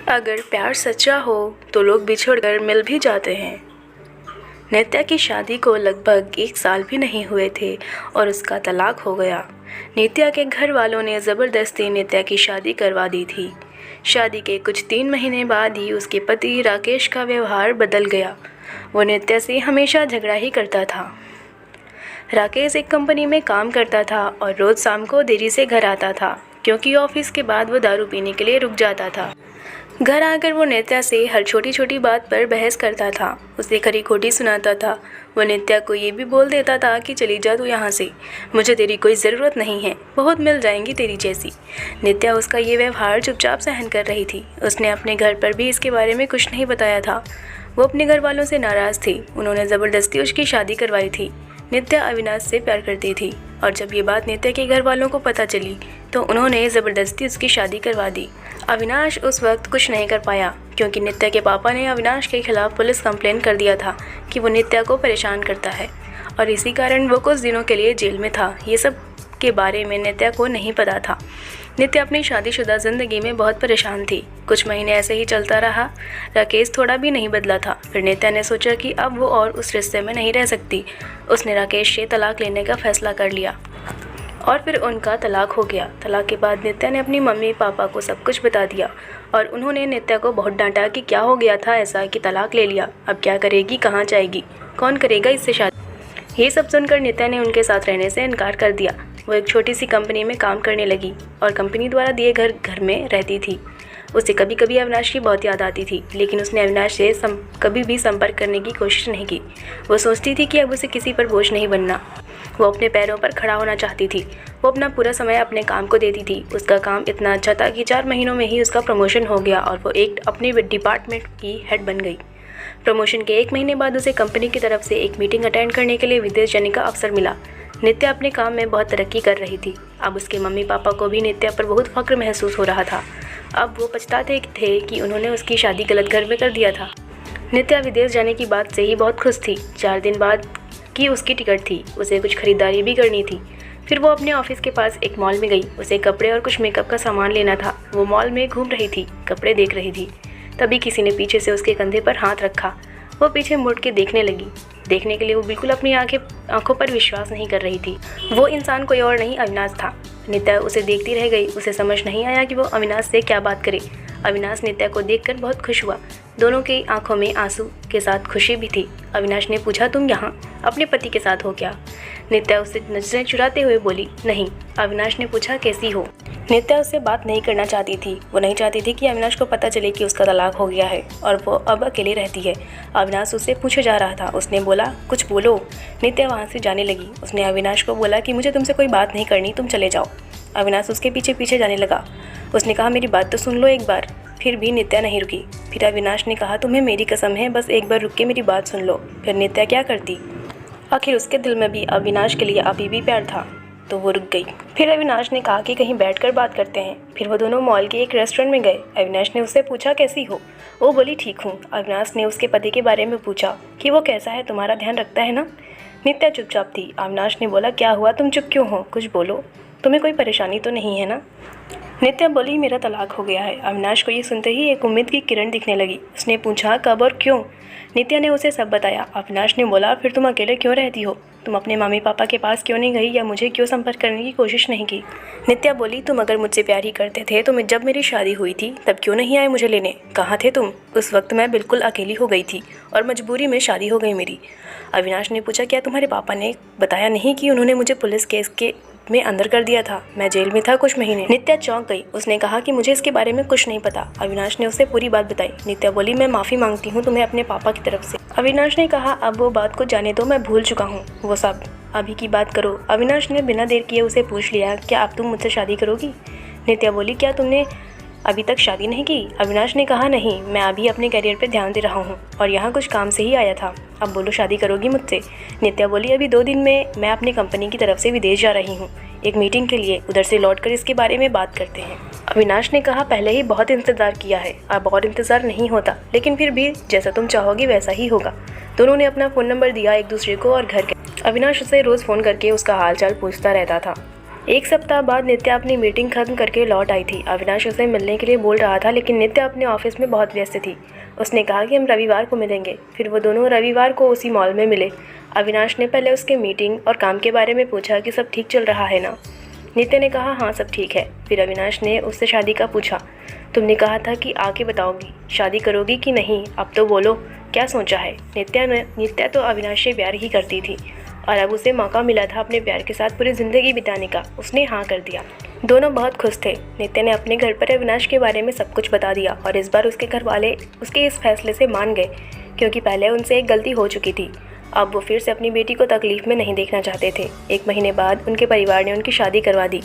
अगर प्यार सच्चा हो तो लोग बिछड़कर मिल भी जाते हैं। नित्या की शादी को लगभग 1 साल भी नहीं हुए थे और उसका तलाक हो गया। नित्या के घर वालों ने ज़बरदस्ती नित्या की शादी करवा दी थी। शादी के कुछ 3 महीने बाद ही उसके पति राकेश का व्यवहार बदल गया। वो नित्या से हमेशा झगड़ा ही करता था। राकेश एक कंपनी में काम करता था और रोज़ शाम को देरी से घर आता था, क्योंकि ऑफिस के बाद वो दारू पीने के लिए रुक जाता था। घर आकर वो नित्या से हर छोटी छोटी बात पर बहस करता था, उसे खरी खोटी सुनाता था। वो नित्या को ये भी बोल देता था कि चली जा तू यहाँ से, मुझे तेरी कोई ज़रूरत नहीं है, बहुत मिल जाएंगी तेरी जैसी। नित्या उसका ये व्यवहार चुपचाप सहन कर रही थी। उसने अपने घर पर भी इसके बारे में कुछ नहीं बताया था। वो अपने घर वालों से नाराज़ थी। उन्होंने ज़बरदस्ती उसकी शादी करवाई थी। नित्या अविनाश से प्यार करती थी और जब ये बात नित्या के घर वालों को पता चली तो उन्होंने ज़बरदस्ती उसकी शादी करवा दी। अविनाश उस वक्त कुछ नहीं कर पाया, क्योंकि नित्या के पापा ने अविनाश के खिलाफ पुलिस कंप्लेंट कर दिया था कि वो नित्या को परेशान करता है और इसी कारण वो कुछ दिनों के लिए जेल में था। ये सब के बारे में नित्या को नहीं पता था। नित्या अपनी शादीशुदा ज़िंदगी में बहुत परेशान थी। कुछ महीने ऐसे ही चलता रहा। राकेश थोड़ा भी नहीं बदला था। फिर नित्या ने सोचा कि अब वो और उस रिश्ते में नहीं रह सकती। उसने राकेश से तलाक लेने का फैसला कर लिया और फिर उनका तलाक हो गया। तलाक के बाद नित्या ने अपनी मम्मी पापा को सब कुछ बता दिया और उन्होंने नित्या को बहुत डांटा कि क्या हो गया था ऐसा कि तलाक ले लिया, अब क्या करेगी, कहाँ जाएगी, कौन करेगा इससे शादी। ये सब सुनकर नित्या ने उनके साथ रहने से इनकार कर दिया। वो एक छोटी सी कंपनी में काम करने लगी और कंपनी द्वारा दिए घर में रहती थी। उसे कभी कभी अविनाश की बहुत याद आती थी, लेकिन उसने अविनाश से कभी भी संपर्क करने की कोशिश नहीं की। वो सोचती थी कि अब उसे किसी पर बोझ नहीं बनना। वो अपने पैरों पर खड़ा होना चाहती थी। वो अपना पूरा समय अपने काम को देती थी। उसका काम इतना अच्छा था कि 4 महीनों में ही उसका प्रमोशन हो गया और वो एक अपने डिपार्टमेंट की हेड बन गई। प्रमोशन के 1 महीने बाद उसे कंपनी की तरफ से एक मीटिंग अटेंड करने के लिए विदेश जाने का अवसर मिला। नित्या अपने काम में बहुत तरक्की कर रही थी। अब उसके मम्मी पापा को भी नित्या पर बहुत फख्र महसूस हो रहा था। अब वो पछताते थे कि उन्होंने उसकी शादी गलत घर में कर दिया था। नित्या विदेश जाने की बात से ही बहुत खुश थी। 4 दिन बाद की उसकी टिकट थी। उसे कुछ खरीदारी भी करनी थी। फिर वो अपने ऑफिस के पास एक मॉल में गई। उसे कपड़े और कुछ मेकअप का सामान लेना था। वो मॉल में घूम रही थी, कपड़े देख रही थी। तभी किसी ने पीछे से उसके कंधे पर हाथ रखा। वो पीछे मुड़ के देखने लगी। देखने के लिए वो बिल्कुल अपनी आंखों पर विश्वास नहीं कर रही थी। वो इंसान कोई और नहीं अविनाश था। नित्या उसे देखती रह गई। उसे समझ नहीं आया कि वो अविनाश से क्या बात करे। अविनाश नित्या को देखकर बहुत खुश हुआ। दोनों की आंखों में आंसू के साथ खुशी भी थी। अविनाश ने पूछा, तुम यहाँ अपने पति के साथ हो क्या? नित्या उससे नजरें चुराते हुए बोली, नहीं। अविनाश ने पूछा, कैसी हो? नित्या उससे बात नहीं करना चाहती थी। वो नहीं चाहती थी कि अविनाश को पता चले कि उसका तलाक हो गया है और वो अब अकेले रहती है। अविनाश उससे पूछे जा रहा था। उसने बोला, कुछ बोलो। नित्या वहाँ से जाने लगी। उसने अविनाश को बोला कि मुझे तुमसे कोई बात नहीं करनी, तुम चले जाओ। अविनाश उसके पीछे पीछे जाने लगा। उसने कहा, मेरी बात तो सुन लो एक बार। फिर भी नित्या नहीं रुकी। फिर अविनाश ने कहा, तुम्हें मेरी कसम है, बस एक बार रुक के मेरी बात सुन लो। फिर नित्या क्या करती? आखिर उसके दिल में भी अविनाश के लिए अभी भी प्यार था, तो वो रुक गई। फिर अविनाश ने कहा कि कहीं बैठकर बात करते हैं। फिर वो दोनों मॉल के एक रेस्टोरेंट में गए। अविनाश ने उससे पूछा, कैसी हो? वो बोली, ठीक हूँ। अविनाश ने उसके पति के बारे में पूछा कि वो कैसा है, तुम्हारा ध्यान रखता है ना? नित्या चुपचाप थी। अविनाश ने बोला, क्या हुआ, तुम चुप क्यों हो, कुछ बोलो, तुम्हें कोई परेशानी तो नहीं है ना? नित्या बोली, मेरा तलाक हो गया है। अविनाश को ये सुनते ही एक उम्मीद की किरण दिखने लगी। उसने पूछा, कब और क्यों? नित्या ने उसे सब बताया। अविनाश ने बोला, फिर तुम अकेले क्यों रहती हो? तुम अपने मम्मी पापा के पास क्यों नहीं गई या मुझे क्यों संपर्क करने की कोशिश नहीं की? नित्या बोली, तुम अगर मुझसे प्यार ही करते थे तो जब मेरी शादी हुई थी तब क्यों नहीं आए मुझे लेने? कहाँ थे तुम? उस वक्त मैं बिल्कुल अकेली हो गई थी और मजबूरी में शादी हो गई मेरी। अविनाश ने पूछा, क्या तुम्हारे पापा ने बताया नहीं कि उन्होंने मुझे पुलिस केस के में अंदर कर दिया था? मैं जेल में था कुछ महीने। नित्या चौंक गई। उसने कहा कि मुझे इसके बारे में कुछ नहीं पता। अविनाश ने उसे पूरी बात बताई। नित्या बोली, मैं माफ़ी मांगती हूँ तुम्हें अपने पापा की तरफ से। अविनाश ने कहा, अब वो बात को जाने दो, मैं भूल चुका हूँ वो सब, अभी की बात करो। अविनाश ने बिना देर किए उसे पूछ लिया, क्या अब तुम मुझसे शादी करोगी? नित्या बोली, क्या तुमने अभी तक शादी नहीं की? अविनाश ने कहा, नहीं, मैं अभी अपने करियर पे ध्यान दे रहा हूँ और यहाँ कुछ काम से ही आया था। अब बोलो, शादी करोगी मुझसे? नित्या बोली, अभी 2 दिन में मैं अपनी कंपनी की तरफ से विदेश जा रही हूँ एक मीटिंग के लिए। उधर से लौटकर इसके बारे में बात करते हैं। अविनाश ने कहा, पहले ही बहुत इंतज़ार किया है, अब और इंतज़ार नहीं होता, लेकिन फिर भी जैसा तुम चाहोगी वैसा ही होगा। दोनों ने अपना फ़ोन नंबर दिया एक दूसरे को और घर के। अविनाश उसे रोज़ फ़ोन करके उसका हाल चाल पूछता रहता था। एक सप्ताह बाद नित्या अपनी मीटिंग खत्म करके लौट आई थी। अविनाश उसे मिलने के लिए बोल रहा था, लेकिन नित्या अपने ऑफिस में बहुत व्यस्त थी। उसने कहा कि हम रविवार को मिलेंगे। फिर वो दोनों रविवार को उसी मॉल में मिले। अविनाश ने पहले उसके मीटिंग और काम के बारे में पूछा कि सब ठीक चल रहा है ना। नित्या ने कहा हाँ सब ठीक है। फिर अविनाश ने उससे शादी का पूछा। तुमने कहा था कि आके बताओगी, शादी करोगी कि नहीं, अब तो बोलो, क्या सोचा है। नित्या तो अविनाश से प्यार ही करती थी और अब उसे मौका मिला था अपने प्यार के साथ पूरी ज़िंदगी बिताने का। उसने हाँ कर दिया। दोनों बहुत खुश थे। नित्या ने अपने घर पर अविनाश के बारे में सब कुछ बता दिया और इस बार उसके घर वाले उसके इस फैसले से मान गए, क्योंकि पहले उनसे एक गलती हो चुकी थी। अब वो फिर से अपनी बेटी को तकलीफ़ में नहीं देखना चाहते थे। 1 महीने बाद उनके परिवार ने उनकी शादी करवा दी।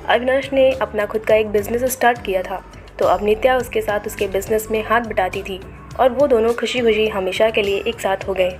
अविनाश ने अपना खुद का एक बिज़नेस स्टार्ट किया था, तो अब नित्या उसके साथ उसके बिज़नेस में हाथ बटाती थी और वो दोनों खुशी खुशी हमेशा के लिए एक साथ हो गए।